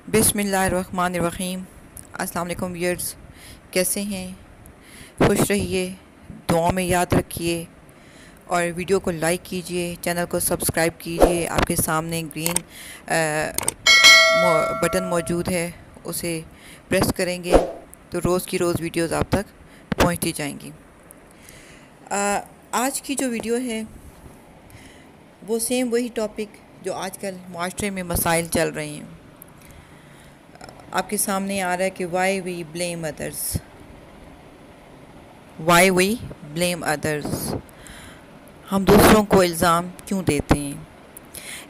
बिस्मिल्लाहिर्रहमानिर्रहीम। अस्सलाम वालेकुम व्यूअर्स, कैसे हैं? खुश रहिए, दुआओं में याद रखिए और वीडियो को लाइक कीजिए, चैनल को सब्सक्राइब कीजिए। आपके सामने ग्रीन बटन मौजूद है, उसे प्रेस करेंगे तो रोज़ की रोज़ वीडियोस आप तक पहुंचती जाएंगी। आज की जो वीडियो है वो सेम वही टॉपिक जो आजकल माशरे में मसाइल चल रहे हैं। आपके सामने आ रहा है कि वाई वी ब्लेम अदर्स, हम दूसरों को इल्ज़ाम क्यों देते हैं।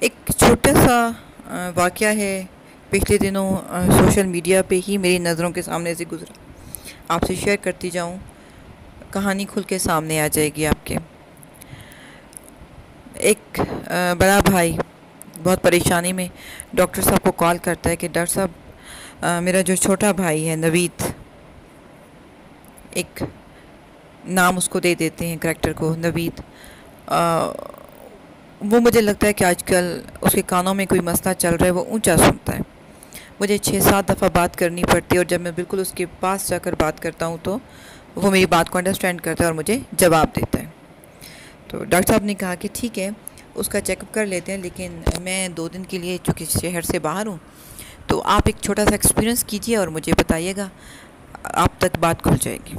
एक छोटा सा वाक़या है, पिछले दिनों सोशल मीडिया पे ही मेरी नज़रों के सामने से गुज़रा, आपसे शेयर करती जाऊँ, कहानी खुल के सामने आ जाएगी आपके। एक बड़ा भाई बहुत परेशानी में डॉक्टर साहब को कॉल करता है कि डॉक्टर साहब, मेरा जो छोटा भाई है नवीद, एक नाम उसको दे देते हैं करैक्टर को, नवीद, वो मुझे लगता है कि आजकल उसके कानों में कोई मसला चल रहा है, वो ऊंचा सुनता है। मुझे 6-7 दफ़ा बात करनी पड़ती है और जब मैं बिल्कुल उसके पास जाकर बात करता हूँ तो वो मेरी बात को अंडरस्टैंड करता है और मुझे जवाब देता है। तो डॉक्टर साहब ने कहा कि ठीक है, उसका चेकअप कर लेते हैं, लेकिन मैं 2 दिन के लिए चूँकि शहर से बाहर हूँ तो आप एक छोटा सा एक्सपीरियंस कीजिए और मुझे बताइएगा, आप तक बात खुल जाएगी।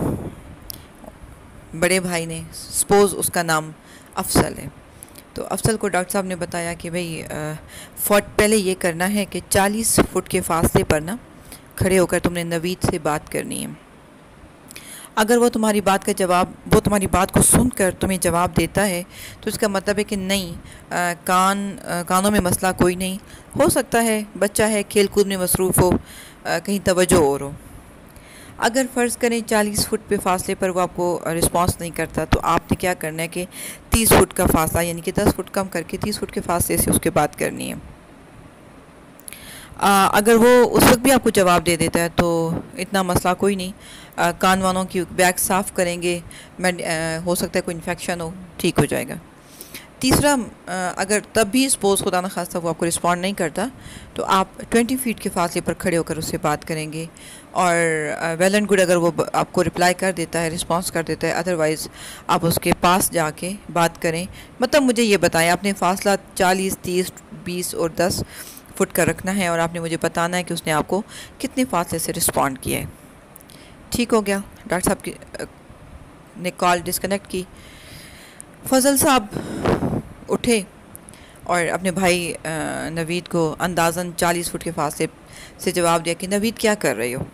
बड़े भाई ने, सपोज़ उसका नाम अफसल है, तो अफसल को डॉक्टर साहब ने बताया कि भाई पहले ये करना है कि 40 फुट के फासले पर ना खड़े होकर तुमने नवीद से बात करनी है। अगर वो तुम्हारी बात को सुनकर तुम्हें जवाब देता है तो इसका मतलब है कि नहीं, कानों में मसला कोई नहीं हो सकता है, बच्चा है, खेल कूद में मसरूफ़ हो, कहीं तवज्जो और हो। अगर फ़र्ज़ करें 40 फुट पे फासले पर वो आपको रिस्पांस नहीं करता तो आपने क्या करना है कि 30 फुट का फासला, यानी कि 10 फुट कम करके 30 फुट के फासले से उसके बात करनी है। अगर वो उस वक्त भी आपको जवाब दे देता है तो इतना मसला कोई नहीं, कान वानों की बैग साफ़ करेंगे, हो सकता है कोई इन्फेक्शन हो, ठीक हो जाएगा। तीसरा, अगर तब भी सपोज़ खुदा न खास्ता वो आपको रिस्पॉन्ड नहीं करता तो आप 20 फीट के फासले पर खड़े होकर उससे बात करेंगे और वेल एंड गुड, अगर वो आपको रिप्लाई कर देता है, रिस्पॉन्स कर देता है, अदरवाइज़ आप उसके पास जाके बात करें। मतलब मुझे ये बताएं, आपने फासला 40, 30, 20 और 10 फुट का रखना है और आपने मुझे बताना है कि उसने आपको कितने फासले से रिस्पॉन्ड किया है। ठीक हो गया, डॉक्टर साहब की ने कॉल डिस्कनेक्ट की। फजल साहब उठे और अपने भाई नवीद को अंदाज़न 40 फुट के फासले से जवाब दिया कि नवीद क्या कर रहे हो।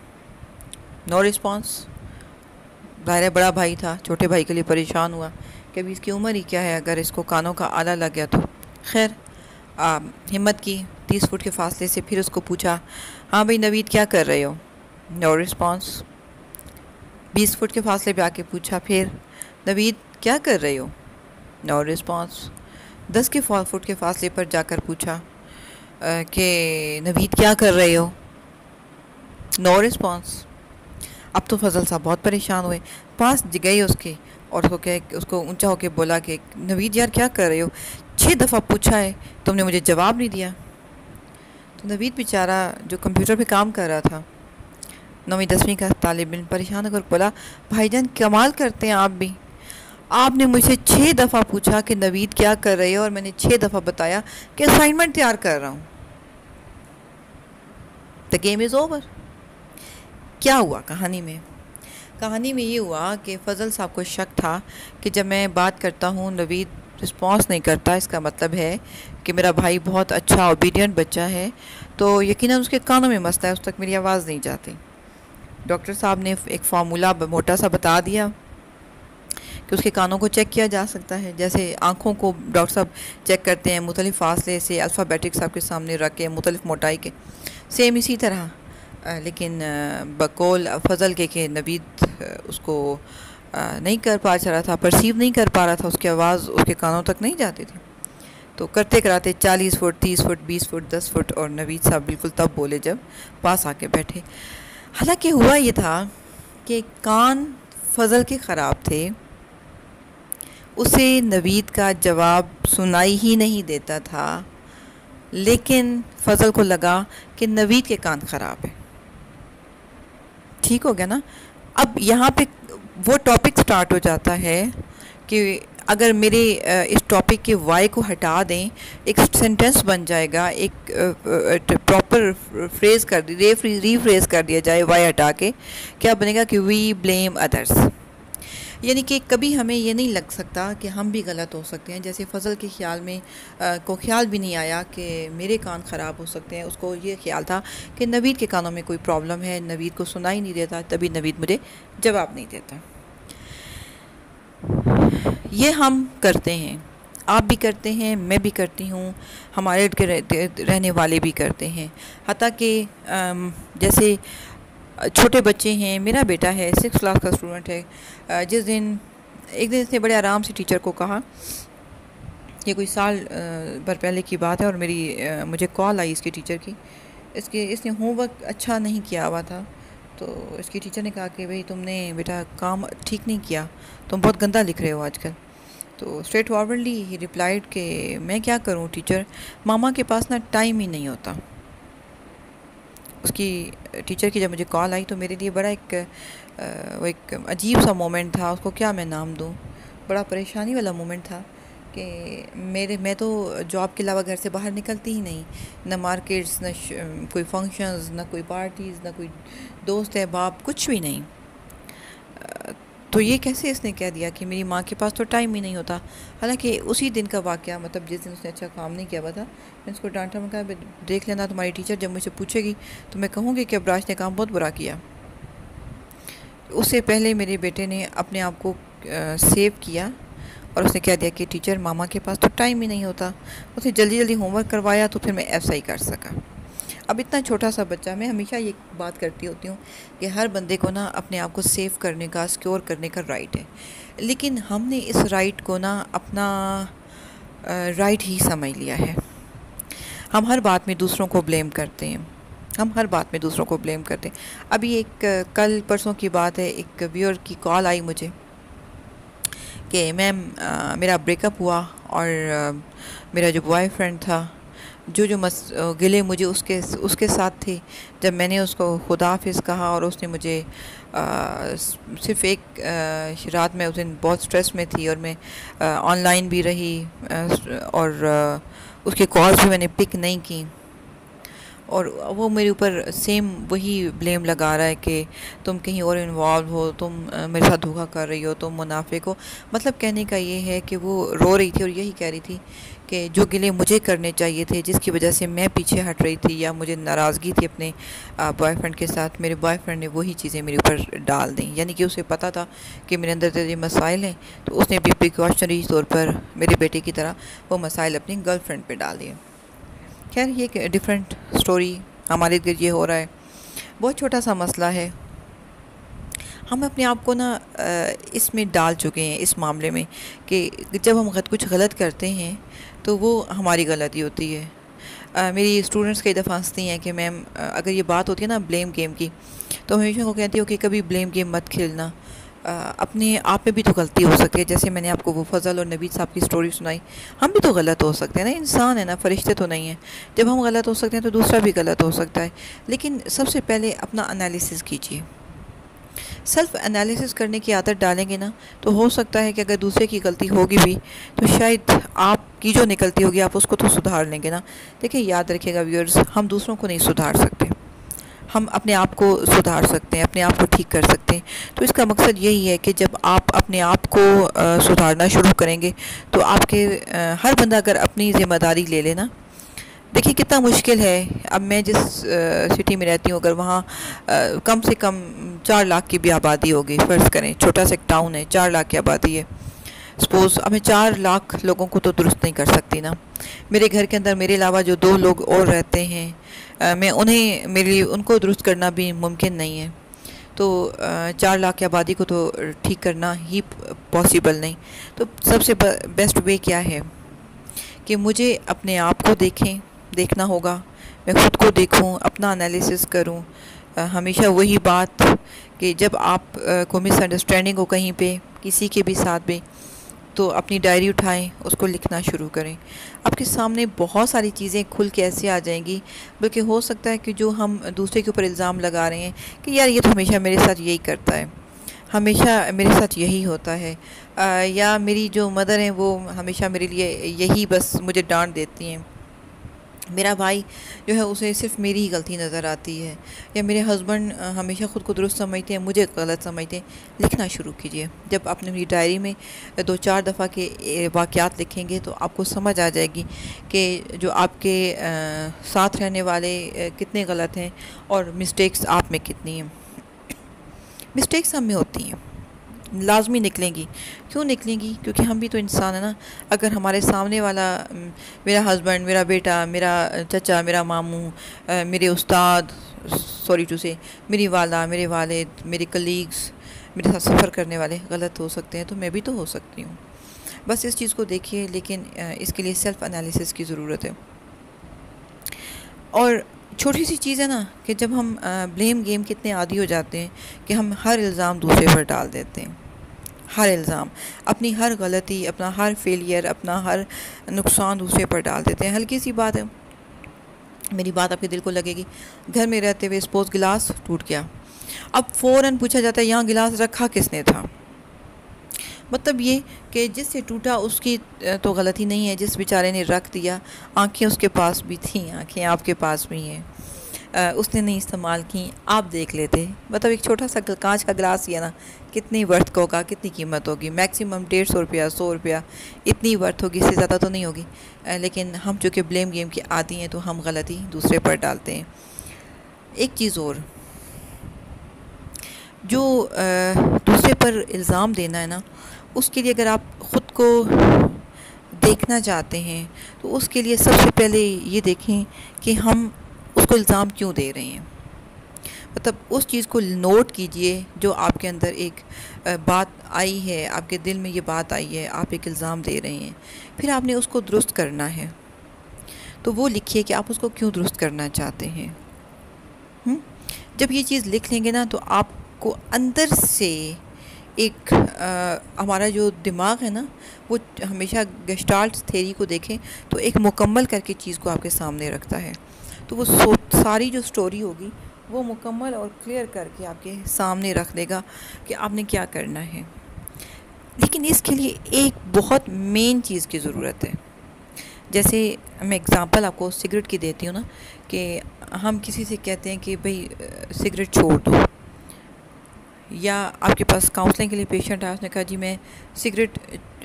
No response. ज़ाहिर बड़ा भाई था, छोटे भाई के लिए परेशान हुआ कि अभी इसकी उम्र ही क्या है, अगर इसको कानों का आला लग गया तो। खैर, हिम्मत की, 30 फुट के फासले से फिर उसको पूछा, हाँ भाई नवीद क्या कर रहे हो। No response. 20 फुट के फासले पे आके पूछा, फिर नवीद क्या कर रहे हो। No response. 10 के फुट के फासले पर जाकर पूछा कि नवीद क्या कर रहे हो। No response. अब तो फजल साहब बहुत परेशान हुए, पास गए उसके और उसको ऊंचा होके बोला कि नवीद यार क्या कर रहे हो, 6 दफ़ा पूछा है, तुमने मुझे जवाब नहीं दिया। तो नवीद बेचारा जो कंप्यूटर पे काम कर रहा था, 9वीं 10वीं का तालिब इल्म, परेशान होकर बोला, भाईजान कमाल करते हैं आप भी, आपने मुझसे 6 दफ़ा पूछा कि नवीद क्या कर रहे हो और मैंने 6 दफ़ा बताया कि असाइनमेंट तैयार कर रहा हूँ। The game is over. क्या हुआ कहानी में ये हुआ कि फ़ज़ल साहब को शक था कि जब मैं बात करता हूँ नवीद रिस्पॉन्स नहीं करता, इसका मतलब है कि मेरा भाई बहुत अच्छा ओबीडियंट बच्चा है, तो यकीनन उसके कानों में मसला है, उस तक मेरी आवाज़ नहीं जाती। डॉक्टर साहब ने एक फार्मूला मोटा सा बता दिया कि उसके कानों को चेक किया जा सकता है, जैसे आँखों को डॉक्टर साहब चेक करते हैं मुख्तलिफ़ फासले से, अल्फ़ाबेटिक्स आपके सामने रख के मुख्तलिफ़ मोटाई के, सेम इसी तरह। लेकिन बकौल फजल के नवीद उसको नहीं कर पा रहा था, परसीव नहीं कर पा रहा था, उसकी आवाज़ उसके कानों तक नहीं जाती थी। तो करते कराते 40 फुट, 30 फुट, 20 फुट, 10 फुट, और नवीद साहब बिल्कुल तब बोले जब पास आके बैठे। हालांकि हुआ ये था कि कान फजल के ख़राब थे, उसे नवीद का जवाब सुनाई ही नहीं देता था लेकिन फजल को लगा कि नवीद के कान ख़राब है। ठीक हो गया ना। अब यहाँ पे वो टॉपिक स्टार्ट हो जाता है कि अगर मेरे इस टॉपिक के वाई को हटा दें, एक सेंटेंस बन जाएगा, एक प्रॉपर फ्रेज़ कर रीफ्रेज़ कर दिया जाए वाई हटा के, क्या बनेगा कि वी ब्लेम अदर्स। यानी कि कभी हमें ये नहीं लग सकता कि हम भी गलत हो सकते हैं। जैसे फ़ज़ल के ख़्याल में को ख्याल भी नहीं आया कि मेरे कान ख़राब हो सकते हैं, उसको ये ख्याल था कि नवीद के कानों में कोई प्रॉब्लम है, नवीद को सुनाई नहीं देता, तभी नवीद मुझे जवाब नहीं देता। ये हम करते हैं, आप भी करते हैं, मैं भी करती हूँ, हमारे इर्द गिर्द रहने वाले भी करते हैं। हत्ता कि जैसे छोटे बच्चे हैं, मेरा बेटा है 6th क्लास का स्टूडेंट है, एक दिन इसने बड़े आराम से टीचर को कहा, ये कोई साल भर पहले की बात है, और मुझे कॉल आई इसकी टीचर की, इसने होमवर्क अच्छा नहीं किया हुआ था। तो इसकी टीचर ने कहा कि भाई तुमने बेटा काम ठीक नहीं किया, तुम बहुत गंदा लिख रहे हो आजकल। तो स्ट्रेट फॉरवर्डली ही रिप्लाइड कि मैं क्या करूं टीचर, मामा के पास ना टाइम ही नहीं होता। उसकी टीचर की जब मुझे कॉल आई तो मेरे लिए बड़ा वो एक अजीब सा मोमेंट था, उसको क्या मैं नाम दूं, बड़ा परेशानी वाला मोमेंट था कि मैं तो जॉब के अलावा घर से बाहर निकलती ही नहीं, ना मार्केट्स, ना कोई फंक्शंस, ना कोई पार्टीज़, ना कोई दोस्त है बाप, कुछ भी नहीं। तो ये कैसे इसने कह दिया कि मेरी माँ के पास तो टाइम ही नहीं होता। हालांकि उसी दिन का वाक़या, मतलब जिस दिन उसने अच्छा काम नहीं किया हुआ था, मैं उसको डांटा, मैं कहा देख लेना, तुम्हारी टीचर जब मुझसे पूछेगी तो मैं कहूँगी कि अब्राज ने काम बहुत बुरा किया। उससे पहले मेरे बेटे ने अपने आप को सेव किया और उसने कह दिया कि टीचर मामा के पास तो टाइम ही नहीं होता। उसने जल्दी जल्दी होमवर्क करवाया तो फिर मैं ऐसा ही कर सका। अब इतना छोटा सा बच्चा, मैं हमेशा ये बात करती होती हूँ कि हर बंदे को ना अपने आप को सेव करने का, सिक्योर करने का राइट है, लेकिन हमने इस राइट को ना अपना राइट ही समझ लिया है। हम हर बात में दूसरों को ब्लेम करते हैं, अभी एक कल परसों की बात है, एक व्यूअर की कॉल आई मुझे कि मैम मेरा ब्रेकअप हुआ और मेरा जो बॉयफ्रेंड था, जो गिले मुझे उसके साथ थे, जब मैंने उसको खुदा हाफिज़ कहा और उसने मुझे सिर्फ़ एक रात में, उस दिन बहुत स्ट्रेस में थी और मैं ऑनलाइन भी रही और उसके कॉल्स भी मैंने पिक नहीं की, और वो मेरे ऊपर सेम वही ब्लेम लगा रहा है कि तुम कहीं और इन्वॉल्व हो, तुम मेरे साथ धोखा कर रही हो, तुम मुनाफिक हो। मतलब कहने का ये है कि वो रो रही थी और यही कह रही थी कि जो गिले मुझे करने चाहिए थे, जिसकी वजह से मैं पीछे हट रही थी या मुझे नाराज़गी थी अपने बॉयफ्रेंड के साथ, मेरे बॉयफ्रेंड ने वही चीज़ें मेरे ऊपर डाल दी। यानी कि उसे पता था कि मेरे अंदर तेरे मसाइल हैं, तो उसने भी प्रिकॉशनरी तौर पर मेरे बेटे की तरह वो मसाइल अपनी गर्लफ्रेंड पे डाल दिए। खैर ये एक डिफरेंट स्टोरी, हमारे इर्द ये हो रहा है, बहुत छोटा सा मसला है। हम अपने आप को ना इसमें डाल चुके हैं, इस मामले में, कि जब हम कुछ गलत करते हैं तो वो हमारी गलती होती है। मेरी स्टूडेंट्स कई दफ़ा हंसती हैं कि मैम अगर ये बात होती है ना ब्लेम गेम की, तो हमेशा को कहती हो कि कभी ब्लेम गेम मत खेलना, अपने आप में भी तो गलती हो सकती है। जैसे मैंने आपको वो फ़ज़ल और नवीद साहब की स्टोरी सुनाई, हम भी तो गलत हो सकते हैं ना, इंसान है ना, फ़रिश्ते तो नहीं हैं। जब हम गलत हो सकते हैं तो दूसरा भी गलत हो सकता है। लेकिन सबसे पहले अपना एनालिसिस कीजिए, सेल्फ़ एनालिसिस करने की आदत डालेंगे ना, तो हो सकता है कि अगर दूसरे की गलती होगी भी तो शायद आपकी जो निकलती होगी आप उसको तो सुधार लेंगे ना। देखिए याद रखिएगा व्यूअर्स, हम दूसरों को नहीं सुधार सकते, हम अपने आप को सुधार सकते हैं, अपने आप को ठीक कर सकते हैं। तो इसका मकसद यही है कि जब आप अपने आप को सुधारना शुरू करेंगे तो आपके हर बंदा अगर अपनी ज़िम्मेदारी ले लेना, देखिए कितना मुश्किल है। अब मैं जिस सिटी में रहती हूँ, अगर वहाँ कम से कम 4 लाख की भी आबादी होगी, फ़र्ज़ करें छोटा सा एक टाउन है, 4 लाख की आबादी है, सपोज़ अब मैं 4 लाख लोगों को तो दुरुस्त नहीं कर सकती ना। मेरे घर के अंदर मेरे अलावा जो 2 लोग और रहते हैं, मैं उनको दुरुस्त करना भी मुमकिन नहीं है। तो 4 लाख की आबादी को तो ठीक करना ही पॉसिबल नहीं। तो सबसे बेस्ट वे क्या है कि मुझे अपने आप को देखना होगा, मैं ख़ुद को देखूं, अपना एनालिसिस करूं। हमेशा वही बात कि जब आप को मिसअंडरस्टैंडिंग हो कहीं पे किसी के भी साथ भी, तो अपनी डायरी उठाएं, उसको लिखना शुरू करें। आपके सामने बहुत सारी चीज़ें खुल के ऐसे आ जाएंगी, बल्कि हो सकता है कि जो हम दूसरे के ऊपर इल्ज़ाम लगा रहे हैं कि यार ये तो हमेशा मेरे साथ यही करता है, हमेशा मेरे साथ यही होता है, या मेरी जो मदर हैं वो हमेशा मेरे लिए यही बस मुझे डांट देती हैं, मेरा भाई जो है उसे सिर्फ मेरी ही गलती नज़र आती है, या मेरे हस्बैंड हमेशा ख़ुद को दुरुस्त समझते हैं, मुझे गलत समझते हैं। लिखना शुरू कीजिए। जब आपने अपनी डायरी में 2-4 दफ़ा के वाक़यात लिखेंगे तो आपको समझ आ जाएगी कि जो आपके साथ रहने वाले कितने गलत हैं और मिस्टेक्स आप में कितनी हैं। मिस्टेक्स हम में होती हैं, लाजमी निकलेंगी। क्यों निकलेंगी? क्योंकि हम भी तो इंसान है ना। अगर हमारे सामने वाला मेरा हस्बैंड, मेरा बेटा, मेरा चचा, मेरा मामू, मेरे उस्ताद, सॉरी टू से, मेरी वाला, मेरे वालिद, मेरे कलीग्स, मेरे साथ सफ़र करने वाले गलत हो सकते हैं, तो मैं भी तो हो सकती हूँ। बस इस चीज़ को देखिए, लेकिन इसके लिए सेल्फ़ एनालिसिस की ज़रूरत है। और छोटी सी चीज़ है ना कि जब हम ब्लेम गेम के इतने आदी हो जाते हैं कि हम हर इल्ज़ाम दूसरे पर डाल देते हैं, हर इल्ज़ाम, अपनी हर गलती, अपना हर फेलियर, अपना हर नुकसान दूसरे पर डाल देते हैं। हल्की सी बात है, मेरी बात आपके दिल को लगेगी। घर में रहते हुए सपोज़ गिलास टूट गया, अब फ़ौरन पूछा जाता है यहाँ गिलास रखा किसने था। मतलब ये कि जिससे टूटा उसकी तो गलती नहीं है, जिस बेचारे ने रख दिया, आंखें उसके पास भी थी, आंखें आपके पास भी हैं, उसने नहीं इस्तेमाल की, आप देख लेते। मतलब एक छोटा सा कांच का गिलास ही है ना, कितनी वर्थ का होगा, कितनी कीमत होगी? मैक्सिमम 150 रुपया, 100 रुपया, इतनी वर्थ होगी, इससे ज़्यादा तो नहीं होगी। लेकिन हम चूँकि ब्लेम गेम के आदी हैं तो हम गलती दूसरे पर डालते हैं। एक चीज़ और, जो दूसरे पर इल्ज़ाम देना है ना, उसके लिए अगर आप ख़ुद को देखना चाहते हैं तो उसके लिए सबसे पहले ये देखें कि हम उसको इल्ज़ाम क्यों दे रहे हैं। मतलब उस चीज़ को नोट कीजिए जो आपके अंदर एक बात आई है, आपके दिल में ये बात आई है, आप एक इल्ज़ाम दे रहे हैं, फिर आपने उसको दुरुस्त करना है। तो वो लिखिए कि आप उसको क्यों दुरुस्त करना चाहते हैं। जब ये चीज़ लिख लेंगे ना तो आपको अंदर से एक हमारा जो दिमाग है ना, वो हमेशा गेस्टाल्ट थ्योरी को देखें तो एक मुकम्मल करके चीज़ को आपके सामने रखता है। तो वो सारी जो स्टोरी होगी वो मुकम्मल और क्लियर करके आपके सामने रख देगा कि आपने क्या करना है। लेकिन इसके लिए एक बहुत मेन चीज़ की ज़रूरत है। जैसे मैं एग्ज़ाम्पल आपको सिगरेट की देती हूँ ना, कि हम किसी से कहते हैं कि भाई सिगरेट छोड़ दो, या आपके पास काउंसलिंग के लिए पेशेंट आया, उसने कहा जी मैं सिगरेट,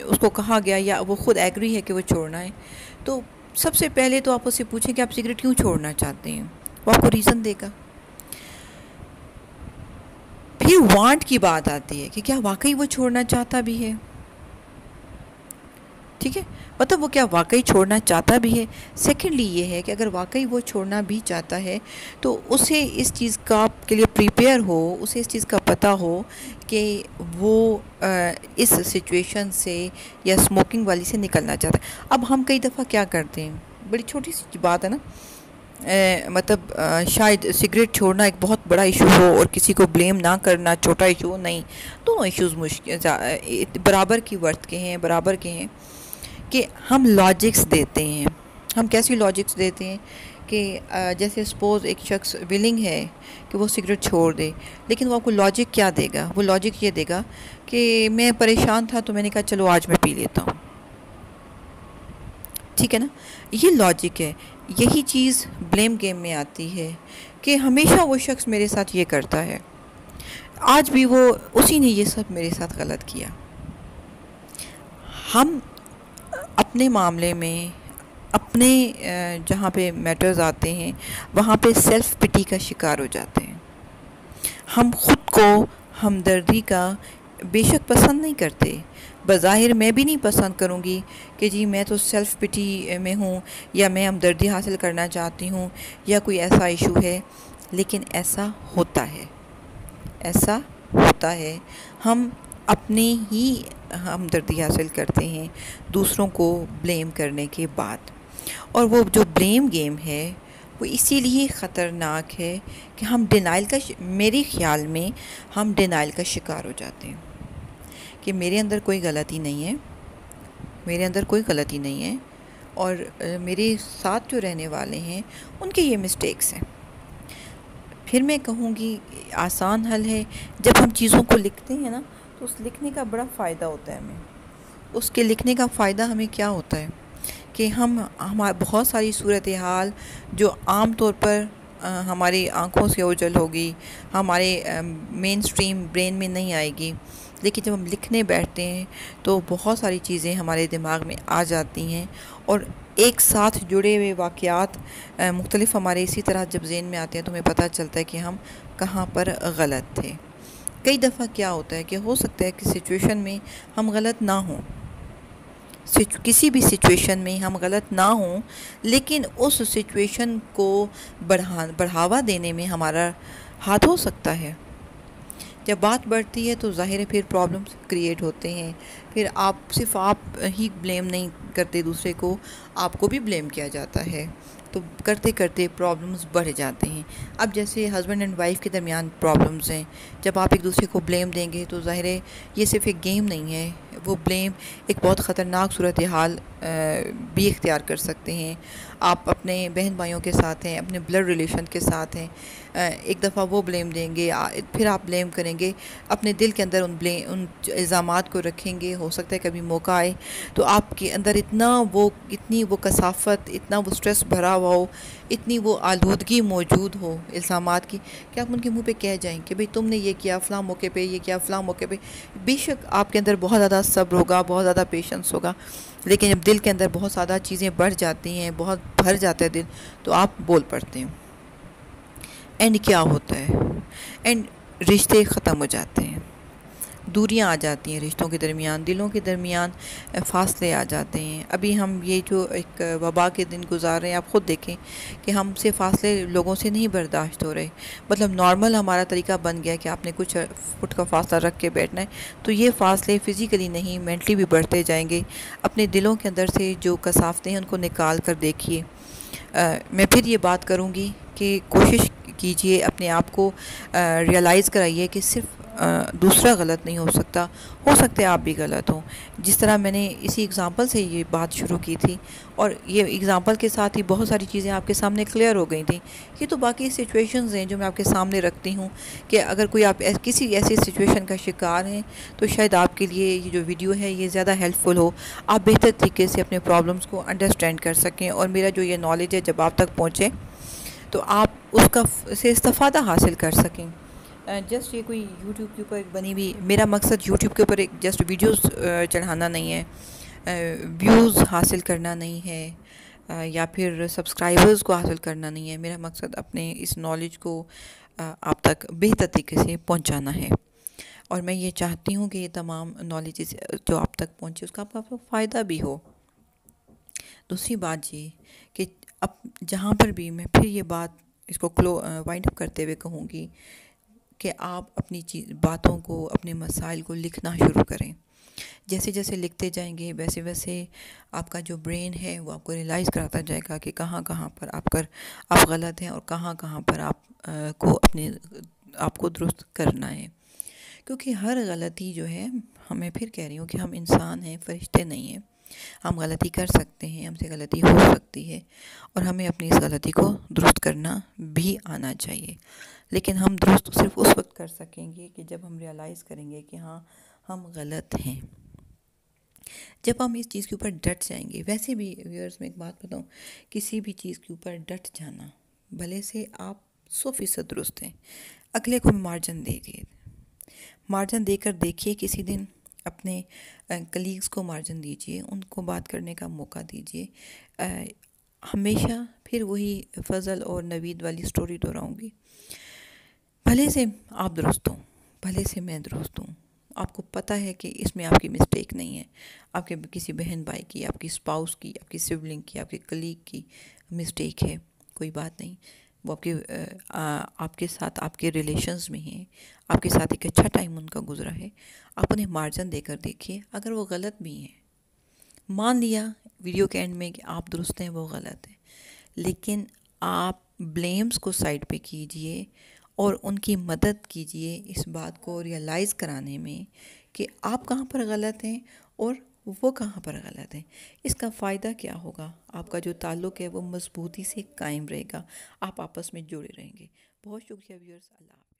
उसको कहा गया या वो ख़ुद एग्री है कि वो छोड़ना है, तो सबसे पहले तो आप उससे पूछें कि आप सिगरेट क्यों छोड़ना चाहते हैं, वो आपको रीज़न देगा। फिर वांट की बात आती है कि क्या वाकई वो छोड़ना चाहता भी है। ठीक है, मतलब वो क्या वाकई छोड़ना चाहता भी है। सेकेंडली ये है कि अगर वाकई वो छोड़ना भी चाहता है तो उसे इस चीज़ का के लिए प्रिपेयर हो, उसे इस चीज़ का पता हो कि वो इस सिचुएशन से या स्मोकिंग वाली से निकलना चाहता है। अब हम कई दफ़ा क्या करते हैं, बड़ी छोटी सी बात है ना, मतलब शायद सिगरेट छोड़ना एक बहुत बड़ा इशू हो और किसी को ब्लेम ना करना छोटा इशू नहीं, दोनों इश्यूज़ मुश्किल बराबर की वर्थ के हैं, बराबर के हैं, कि हम लॉजिक्स देते हैं। हम कैसी लॉजिक्स देते हैं कि जैसे सपोज़ एक शख्स विलिंग है कि वो सिगरेट छोड़ दे, लेकिन वो आपको लॉजिक क्या देगा? वो लॉजिक ये देगा कि मैं परेशान था तो मैंने कहा चलो आज मैं पी लेता हूँ। ठीक है ना, ये लॉजिक है। यही चीज़ ब्लेम गेम में आती है कि हमेशा वो शख्स मेरे साथ ये करता है, आज भी वो उसी ने ये सब मेरे साथ गलत किया। हम अपने मामले में, अपने जहाँ पे मैटर्स आते हैं वहाँ पे सेल्फ़ पिटी का शिकार हो जाते हैं। हम ख़ुद को हमदर्दी का बेशक पसंद नहीं करते, बज़ाहिर मैं भी नहीं पसंद करूँगी कि जी मैं तो सेल्फ़ पिटी में हूँ या मैं हमदर्दी हासिल करना चाहती हूँ या कोई ऐसा इशू है, लेकिन ऐसा होता है, ऐसा होता है। हम अपने ही हमदर्दी हासिल करते हैं दूसरों को ब्लेम करने के बाद। और वो जो ब्लेम गेम है वो इसीलिए ख़तरनाक है कि हम डिनाइल का, मेरे ख़्याल में हम डिनाइल का शिकार हो जाते हैं कि मेरे अंदर कोई गलती नहीं है, मेरे अंदर कोई गलती नहीं है और मेरे साथ जो रहने वाले हैं उनके ये मिस्टेक्स हैं। फिर मैं कहूँगी आसान हल है, जब हम चीज़ों को लिखते हैं ना तो उस लिखने का बड़ा फ़ायदा होता है हमें। उसके लिखने का फ़ायदा हमें क्या होता है कि हमारे बहुत सारी सूरत हाल जो आम तौर पर हमारी आँखों से ओझल होगी, हमारे मेन स्ट्रीम ब्रेन में नहीं आएगी, लेकिन जब हम लिखने बैठते हैं तो बहुत सारी चीज़ें हमारे दिमाग में आ जाती हैं और एक साथ जुड़े हुए वाक़यात मुख्तलिफ़ हमारे इसी तरह जब ज़हन में आते हैं तो हमें पता चलता है कि हम कहाँ पर गलत थे। कई दफ़ा क्या होता है कि हो सकता है कि सिचुएशन में हम गलत ना हों, किसी भी सिचुएशन में हम गलत ना हों, लेकिन उस सिचुएशन को बढ़ावा देने में हमारा हाथ हो सकता है। जब बात बढ़ती है तो ज़ाहिर है फिर प्रॉब्लम्स क्रिएट होते हैं। फिर सिर्फ आप ही ब्लेम नहीं करते दूसरे को, आपको भी ब्लेम किया जाता है। तो करते करते प्रॉब्लम्स बढ़ जाते हैं। अब जैसे हस्बैंड एंड वाइफ के दरमियान प्रॉब्लम्स हैं, जब आप एक दूसरे को ब्लेम देंगे तो ज़ाहिर है ये सिर्फ एक गेम नहीं है, वो ब्लेम एक बहुत ख़तरनाक सूरत हाल भी इख्तियार कर सकते हैं। आप अपने बहन भाइयों के साथ हैं, अपने ब्लड रिलेशन के साथ हैं, एक दफ़ा वो ब्लेम देंगे, फिर आप ब्लेम करेंगे, अपने दिल के अंदर उन इल्ज़ामात को रखेंगे। हो सकता है कभी मौका आए तो आपके अंदर इतनी वो कसाफत, इतना वो स्ट्रेस भरा हुआ हो, इतनी वो आलूदगी मौजूद हो इल्ज़ामात की कि आप उनके मुंह पे कह जाएं कि भाई तुमने ये किया फ़लाँ मौके पे, ये किया फ़लाँ मौके पे। बेशक आपके अंदर बहुत ज़्यादा सब्र होगा, बहुत ज़्यादा पेशेंस होगा, लेकिन जब दिल के अंदर बहुत ज़्यादा चीज़ें बढ़ जाती हैं, बहुत भर जाता है दिल, तो आप बोल पड़ते हैं। एंड क्या होता है, एंड रिश्ते ख़त्म हो जाते हैं, दूरियां आ जाती हैं रिश्तों के दरमियान, दिलों के दरमियान फ़ासले आ जाते हैं। अभी हम ये जो एक वबा के दिन गुजार रहे हैं, आप ख़ुद देखें कि हमसे फ़ासले लोगों से नहीं बर्दाश्त हो रहे। मतलब नॉर्मल हमारा तरीका बन गया कि आपने कुछ फुट का फ़ासला रख के बैठना है, तो ये फ़ासले फ़िज़िकली नहीं मेंटली भी बढ़ते जाएंगे। अपने दिलों के अंदर से जो कसावतें हैं उनको निकाल कर देखिए। मैं फिर ये बात करूँगी कि कोशिश कीजिए, अपने आप को रियलाइज़ कराइए कि सिर्फ दूसरा गलत नहीं हो सकता है आप भी गलत हों। जिस तरह मैंने इसी एग्ज़ाम्पल से ये बात शुरू की थी और ये एग्ज़ाम्पल के साथ ही बहुत सारी चीज़ें आपके सामने क्लियर हो गई थी। ये तो बाकी सिचुएशंस हैं जो मैं आपके सामने रखती हूँ कि अगर कोई आप किसी ऐसी सिचुएशन का शिकार हैं तो शायद आपके लिए ये जो वीडियो है ये ज़्यादा हेल्पफुल हो, आप बेहतर तरीके से अपने प्रॉब्लम्स को अंडरस्टैंड कर सकें और मेरा जो ये नॉलेज है जब आप तक पहुँचे तो आप उसका से इस्तेफ़ादा हासिल कर सकें। जस्ट ये कोई यूट्यूब के ऊपर बनी हुई, मेरा मकसद यूट्यूब के ऊपर एक जस्ट वीडियोस चढ़ाना नहीं है, व्यूज़ हासिल करना नहीं है, या फिर सब्सक्राइबर्स को हासिल करना नहीं है। मेरा मकसद अपने इस नॉलेज को आप तक बेहतर तरीके से पहुंचाना है और मैं ये चाहती हूँ कि ये तमाम नॉलेज जो आप तक पहुँचे उसका आपको फ़ायदा भी हो। दूसरी बात ये कि अब जहाँ पर भी मैं फिर ये बात इसको वाइंड अप करते हुए कहूँगी कि आप अपनी बातों को, अपने मसाइल को लिखना शुरू करें। जैसे जैसे लिखते जाएंगे वैसे वैसे आपका जो ब्रेन है वो आपको रियलाइज़ कराता जाएगा कि कहाँ कहाँ पर आप गलत हैं और कहाँ कहाँ पर आपको दुरुस्त करना है। क्योंकि हर गलती जो है, मैं फिर कह रही हूँ कि हम इंसान हैं, फरिश्ते नहीं हैं। हम गलती कर सकते हैं, हमसे गलती हो सकती है और हमें अपनी इस गलती को दुरुस्त करना भी आना चाहिए। लेकिन हम दुरुस्त सिर्फ उस वक्त कर सकेंगे कि जब हम रियलाइज़ करेंगे कि हाँ हम गलत हैं। जब हम इस चीज़ के ऊपर डट जाएंगे, वैसे भी व्यूअर्स में एक बात बताऊँ, किसी भी चीज़ के ऊपर डट जाना, भले से आप 100% दुरुस्त हैं, अगले को मार्जिन दीजिए, मार्जिन देकर देखिए, किसी दिन अपने कलीग्स को मार्जिन दीजिए, उनको बात करने का मौका दीजिए। हमेशा फिर वही फ़ज़ल और नवीद वाली स्टोरी दोहराऊँगी। भले से आप दुरुस्त हों, भले से मैं दुरुस्त हूँ, आपको पता है कि इसमें आपकी मिस्टेक नहीं है, आपके किसी बहन भाई की, आपकी स्पाउस की, आपकी सिबलिंग की, आपके कलीग की मिस्टेक है, कोई बात नहीं। वो आपके साथ आपके रिलेशंस में हैं, आपके साथ एक अच्छा टाइम उनका गुजरा है, आप उन्हें मार्जिन देकर देखिए। अगर वो गलत भी हैं, मान लिया वीडियो के एंड में कि आप दुरुस्त हैं, वो गलत है, लेकिन आप ब्लेम्स को साइड पे कीजिए और उनकी मदद कीजिए इस बात को रियलाइज़ कराने में कि आप कहाँ पर गलत हैं और वो कहाँ पर गलत है, इसका फ़ायदा क्या होगा, आपका जो ताल्लुक़ है वो मज़बूती से कायम रहेगा, आप आपस में जुड़े रहेंगे। बहुत शुक्रिया व्यूअर्स, अल्लाह हाफ़िज़।